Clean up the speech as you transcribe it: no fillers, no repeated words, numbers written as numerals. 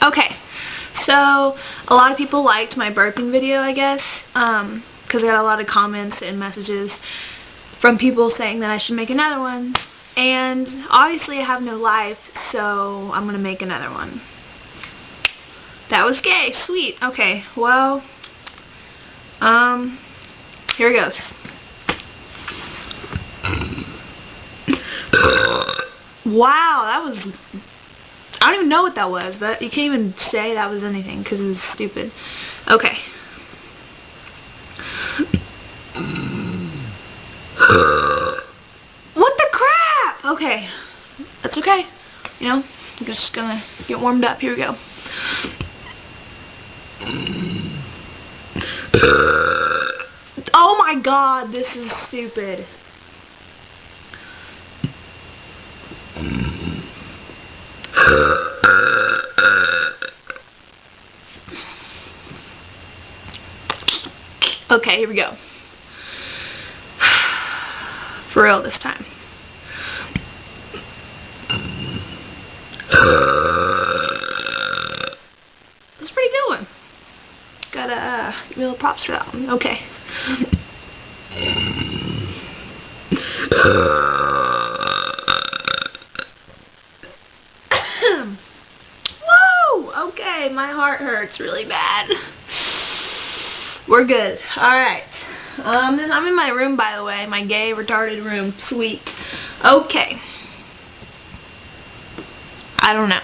Okay, so a lot of people liked my burping video, I guess, because I got a lot of comments and messages from people saying that I should make another one. And obviously I have no life, so I'm gonna make another one. That was gay. Sweet. Okay, well, here it goes. Wow, that was, I don't even know what that was, but you can't even say that was anything because it was stupid. Okay. What the crap? Okay. That's okay. You know, I'm just gonna get warmed up. Here we go. Oh my god, this is stupid. Okay, here we go. For real this time. That's a pretty good one. Gotta give me a little props for that one. Okay. Woo! Okay, my heart hurts really bad. We're good. Alright. I'm in my room, by the way. My gay, retarded room. Sweet. Okay. I don't know.